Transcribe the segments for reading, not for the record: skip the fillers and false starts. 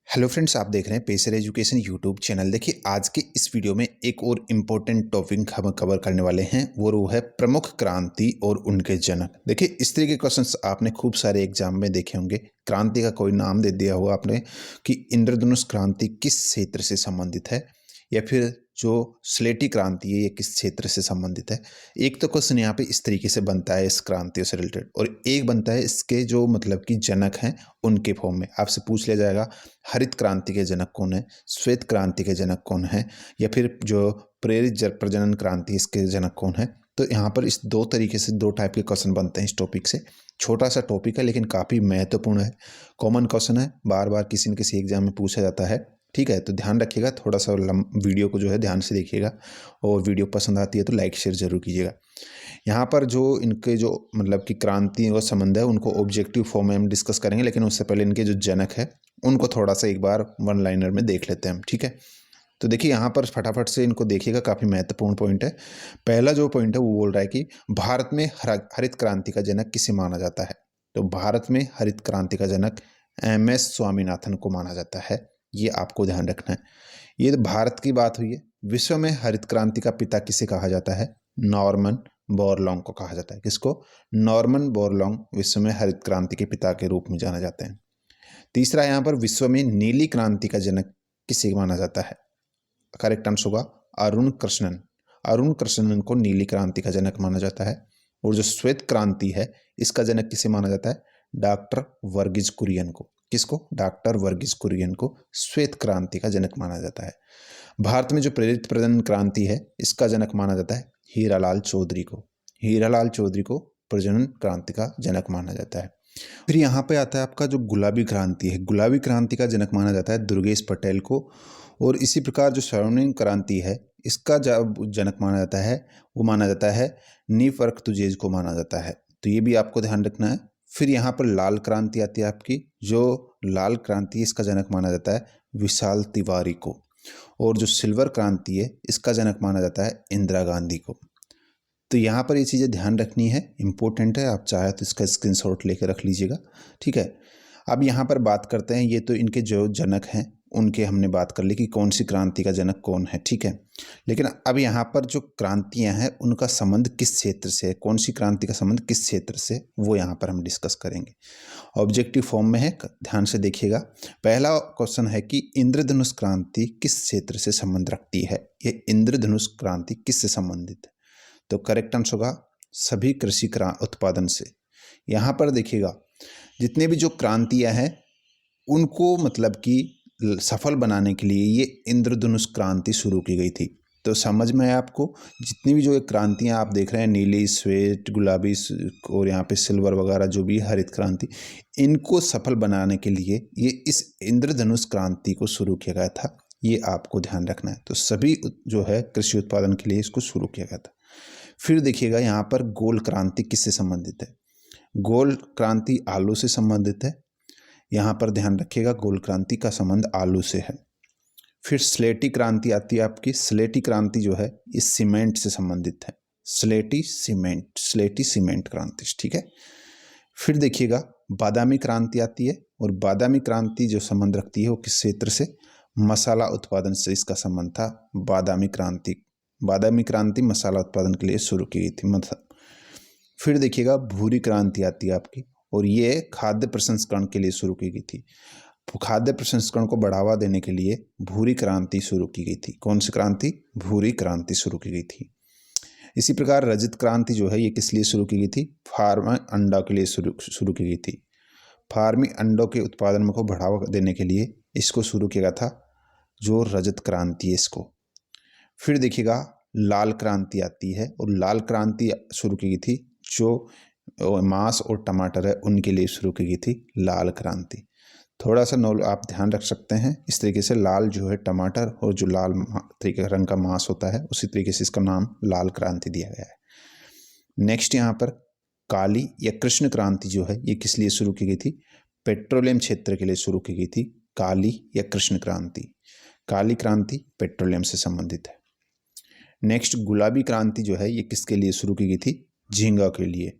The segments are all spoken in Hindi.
हेलो फ्रेंड्स, आप देख रहे हैं पेसर एजुकेशन यूट्यूब चैनल। देखिए, आज के इस वीडियो में एक और इम्पोर्टेंट टॉपिक हम कवर करने वाले हैं। वो है प्रमुख क्रांति और उनके जनक। देखिए, इस तरह के क्वेश्चंस आपने खूब सारे एग्जाम में देखे होंगे। क्रांति का कोई नाम दे दिया होगा आपने कि इंद्रधनुष क्रांति किस क्षेत्र से संबंधित है, या फिर जो स्लेटी क्रांति है ये किस क्षेत्र से संबंधित है। एक तो क्वेश्चन यहाँ पे इस तरीके से बनता है इस क्रांतियों से रिलेटेड, और एक बनता है इसके जो मतलब कि जनक हैं उनके फॉर्म में। आपसे पूछ लिया जाएगा हरित क्रांति के जनक कौन है, श्वेत क्रांति के जनक कौन है, या फिर जो प्रेरित प्रजनन क्रांति इसके जनक कौन है। तो यहाँ पर इस दो तरीके से दो टाइप के क्वेश्चन बनते हैं इस टॉपिक से। छोटा सा टॉपिक है लेकिन काफ़ी महत्वपूर्ण है, कॉमन क्वेश्चन है, बार बार किसी न किसी एग्जाम में पूछा जाता है। ठीक है, तो ध्यान रखिएगा, थोड़ा सा वीडियो को जो है ध्यान से देखिएगा, और वीडियो पसंद आती है तो लाइक शेयर जरूर कीजिएगा। यहाँ पर जो इनके जो मतलब कि क्रांति और संबंध है उनको ऑब्जेक्टिव फॉर्म में हम डिस्कस करेंगे, लेकिन उससे पहले इनके जो जनक है उनको थोड़ा सा एक बार वन लाइनर में देख लेते हैं हम। ठीक है, तो देखिए यहाँ पर फटाफट से इनको देखिएगा, काफ़ी महत्वपूर्ण पॉइंट है। पहला जो पॉइंट है वो बोल रहा है कि भारत में हरित क्रांति का जनक किसे माना जाता है। तो भारत में हरित क्रांति का जनक MS स्वामीनाथन को माना जाता है। ये आपको ध्यान रखना है। ये तो भारत की बात हुई है। विश्व में हरित क्रांति का पिता किसे कहा जाता है? नॉर्मन बोरलॉन्ग को कहा जाता है। किसको? नॉर्मन बोरलॉन्ग विश्व में हरित क्रांति के पिता के रूप में जाना जाते हैं। तीसरा, यहाँ पर विश्व में नीली क्रांति का जनक किसे माना जाता है? करेक्ट आंसर होगा अरुण कृष्णन। अरुण कृष्णन को नीली क्रांति का जनक माना जाता है। और जो श्वेत क्रांति है इसका जनक किसे माना जाता है? डॉक्टर वर्गीज कुरियन को। किसको? डॉक्टर वर्गीज कुरियन को श्वेत क्रांति का जनक माना जाता है। भारत में जो प्रेरित प्रजनन क्रांति है इसका जनक माना जाता है हीरालाल चौधरी को। हीरालाल चौधरी को प्रजनन क्रांति का जनक माना जाता है। फिर यहाँ पे आता है आपका जो गुलाबी क्रांति है। गुलाबी क्रांति का जनक माना जाता है दुर्गेश पटेल को। और इसी प्रकार जो स्वर्णिम क्रांति है इसका जनक माना जाता है, वो माना जाता है नीफर्कतुजेज को माना जाता है। तो ये भी आपको ध्यान रखना है। फिर यहाँ पर लाल क्रांति आती है आपकी। जो लाल क्रांति इसका जनक माना जाता है विशाल तिवारी को। और जो सिल्वर क्रांति है इसका जनक माना जाता है इंदिरा गांधी को। तो यहाँ पर ये चीज़ें ध्यान रखनी है, इंपॉर्टेंट है। आप चाहे तो इसका स्क्रीनशॉट लेकर रख लीजिएगा। ठीक है, अब यहाँ पर बात करते हैं, ये तो इनके जो जनक हैं उनके हमने बात कर ली कि कौन सी क्रांति का जनक कौन है। ठीक है, लेकिन अब यहाँ पर जो क्रांतियाँ हैं उनका संबंध किस क्षेत्र से है, कौन सी क्रांति का संबंध किस क्षेत्र से, वो यहाँ पर हम डिस्कस करेंगे। ऑब्जेक्टिव फॉर्म में है, ध्यान से देखिएगा। पहला क्वेश्चन है कि इंद्रधनुष क्रांति किस क्षेत्र से संबंध रखती है। ये इंद्रधनुष क्रांति किससे संबंधित है? तो करेक्ट आंसर होगा सभी कृषि उत्पादन से। यहाँ पर देखिएगा, जितने भी जो क्रांतियाँ हैं उनको मतलब कि सफल बनाने के लिए ये इंद्रधनुष क्रांति शुरू की गई थी। तो समझ में है आपको? जितनी भी जो क्रांतियाँ आप देख रहे हैं, नीली, श्वेत, गुलाबी और यहाँ पे सिल्वर वगैरह, जो भी हरित क्रांति, इनको सफल बनाने के लिए ये इस इंद्रधनुष क्रांति को शुरू किया गया था। ये आपको ध्यान रखना है। तो सभी जो है कृषि उत्पादन के लिए इसको शुरू किया गया था। फिर देखिएगा यहाँ पर गोल क्रांति किससे संबंधित है? गोल क्रांति आलू से संबंधित है। यहाँ पर ध्यान रखिएगा, गोल क्रांति का संबंध आलू से है। फिर स्लेटी क्रांति आती है आपकी। स्लेटी क्रांति जो है इस सीमेंट से संबंधित है। स्लेटी सीमेंट क्रांति। ठीक है, फिर देखिएगा बादामी क्रांति आती है। और बादामी क्रांति जो संबंध रखती है वो किस क्षेत्र से? मसाला उत्पादन से इसका संबंध था। बादामी क्रांति मसाला उत्पादन के लिए शुरू की गई थी। फिर देखिएगा भूरी क्रांति आती है आपकी, और ये खाद्य प्रसंस्करण के लिए शुरू की गई थी। खाद्य प्रसंस्करण को बढ़ावा देने के लिए भूरी क्रांति शुरू की गई थी। कौन सी क्रांति? भूरी क्रांति शुरू की गई थी। इसी प्रकार रजत क्रांति जो है ये किस लिए शुरू की गई थी? फार्म अंडा के लिए शुरू की गई थी। फार्मी अंडों के उत्पादन को बढ़ावा देने के लिए इसको शुरू किया गया था, जो रजत क्रांति है इसको। फिर देखिएगा लाल क्रांति आती है, और लाल क्रांति शुरू की गई थी जो मांस और टमाटर है उनके लिए शुरू की गई थी लाल क्रांति। थोड़ा सा आप ध्यान रख सकते हैं इस तरीके से, लाल जो है टमाटर और जो लाल तरीके का रंग का मांस होता है उसी तरीके से इसका नाम लाल क्रांति दिया गया है। नेक्स्ट यहाँ पर काली या कृष्ण क्रांति जो है ये किस लिए शुरू की गई थी? पेट्रोलियम क्षेत्र के लिए शुरू की गई थी काली या कृष्ण क्रांति। काली क्रांति पेट्रोलियम से संबंधित है। नेक्स्ट गुलाबी क्रांति जो है ये किसके लिए शुरू की गई थी? झींगा के लिए।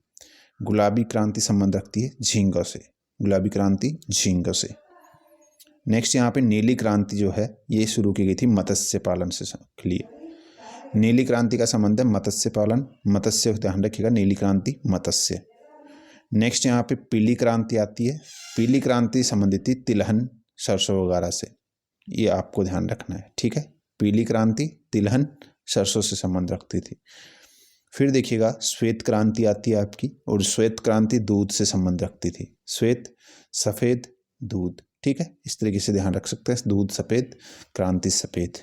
गुलाबी क्रांति संबंध रखती है झींगा से। गुलाबी क्रांति झींगा से। नेक्स्ट यहाँ पे नीली क्रांति जो है ये शुरू की गई थी मत्स्य पालन से के लिए। नीली क्रांति का संबंध है मत्स्य पालन, मत्स्य ध्यान रखिएगा, नीली क्रांति मत्स्य। नेक्स्ट यहाँ पे पीली क्रांति आती है। पीली क्रांति संबंधित थी तिलहन, सरसों वगैरह से, ये आपको ध्यान रखना है, ठीक है। पीली क्रांति तिलहन, सरसों से संबंध रखती थी। फिर देखिएगा श्वेत क्रांति आती है आपकी, और श्वेत क्रांति दूध से संबंध रखती थी। श्वेत सफ़ेद, दूध, ठीक है, इस तरीके से ध्यान रख सकते हैं, दूध सफ़ेद, क्रांति सफ़ेद।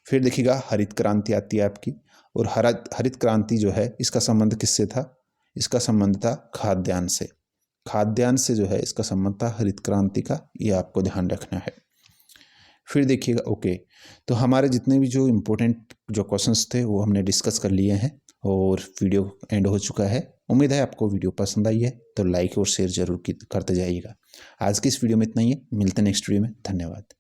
फिर देखिएगा हरित क्रांति आती है आपकी, और हरित क्रांति जो है इसका संबंध किससे था? इसका संबंध था खाद्यान्न से। खाद्यान्न से जो है इसका संबंध था हरित क्रांति का, ये आपको ध्यान रखना है। फिर देखिएगा, ओके, तो हमारे जितने भी जो इम्पोर्टेंट जो क्वेश्चंस थे वो हमने डिस्कस कर लिए हैं और वीडियो एंड हो चुका है। उम्मीद है आपको वीडियो पसंद आई है, तो लाइक और शेयर जरूर करते जाइएगा। आज की इस वीडियो में इतना ही है, मिलते हैं नेक्स्ट वीडियो में। धन्यवाद।